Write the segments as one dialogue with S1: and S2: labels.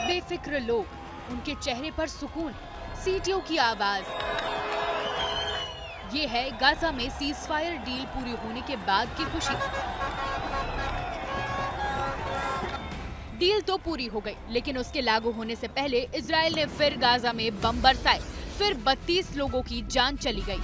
S1: बेफिक्र लोग, उनके चेहरे पर सुकून, सीटियों की आवाज। ये है गाजा में सीजफायर डील पूरी होने के बाद की खुशी। डील तो पूरी हो गई, लेकिन उसके लागू होने से पहले इजराइल ने फिर गाजा में बम बरसाए, फिर 32 लोगों की जान चली गई।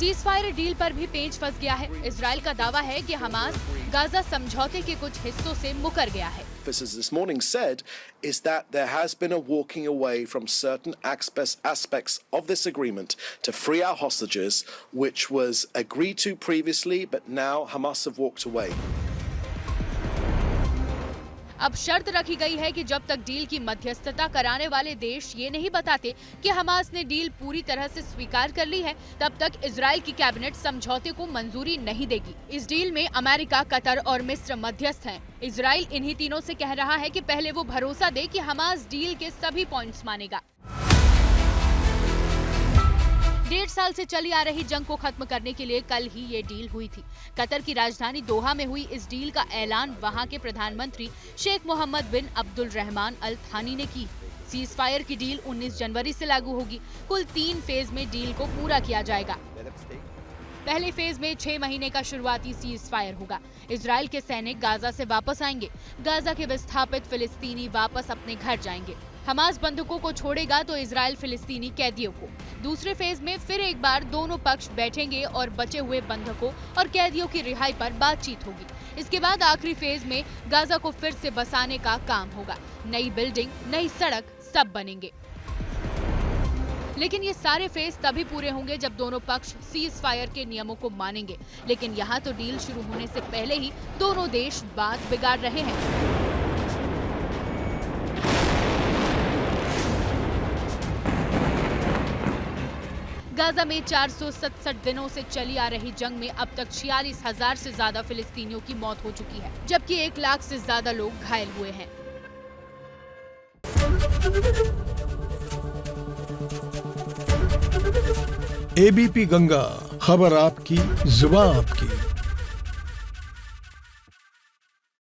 S1: सीजफायर डील पर भी पेंच फंस गया है। इजराइल का दावा है कि हमास गाजा समझौते के कुछ हिस्सों से मुकर गया है।
S2: Officers this morning said is that there has been a walking away from certain aspects of this agreement to free our hostages, which was agreed to previously, but now Hamas have walked away.
S1: अब शर्त रखी गई है कि जब तक deal की मध्यस्थता कराने वाले देश ये नहीं बताते कि हमास ने डील पूरी तरह से स्वीकार कर ली है, तब तक इजराइल की कैबिनेट समझौते को मंजूरी नहीं देगी। इस डील में अमेरिका, कतर और मिस्र मध्यस्थ हैं। इजराइल इन्हीं तीनों से कह रहा है कि पहले वो भरोसा दे कि हमास डील के सभी पॉइंट्स मानेगा। 1.5 साल से चली आ रही जंग को खत्म करने के लिए कल ही ये डील हुई थी। कतर की राजधानी दोहा में हुई इस डील का ऐलान वहां के प्रधानमंत्री शेख मोहम्मद बिन अब्दुल रहमान अल थानी ने की। सीजफायर की डील 19 जनवरी से लागू होगी। कुल 3 फेज में डील को पूरा किया जाएगा। पहले फेज में 6 महीने का शुरुआती सीजफायर होगा। इजराइल के सैनिक गाजा से वापस आएंगे। गाजा के विस्थापित फिलिस्तीनी वापस अपने घर जाएंगे। हमास बंधकों को छोड़ेगा तो इजराइल फिलिस्तीनी कैदियों को। दूसरे फेज में फिर एक बार दोनों पक्ष बैठेंगे और बचे हुए बंधकों और कैदियों की रिहाई पर बातचीत होगी। इसके बाद आखिरी फेज में गाजा को फिर से बसाने का काम होगा। नई बिल्डिंग, नई सड़क सब बनेंगे। लेकिन ये सारे फेज तभी पूरे होंगे जब दोनों पक्ष सीज फायर के नियमों को मानेंगे। लेकिन यहाँ तो डील शुरू होने से पहले ही दोनों देश बात बिगाड़ रहे हैं। गाजा में 467 दिनों से चली आ रही जंग में अब तक 46,000 से ज्यादा फिलिस्तीनियों की मौत हो चुकी है, जबकि 1 लाख से ज्यादा लोग घायल हुए हैं।
S3: एबीपी गंगा, खबर आपकी, जुबान आपकी।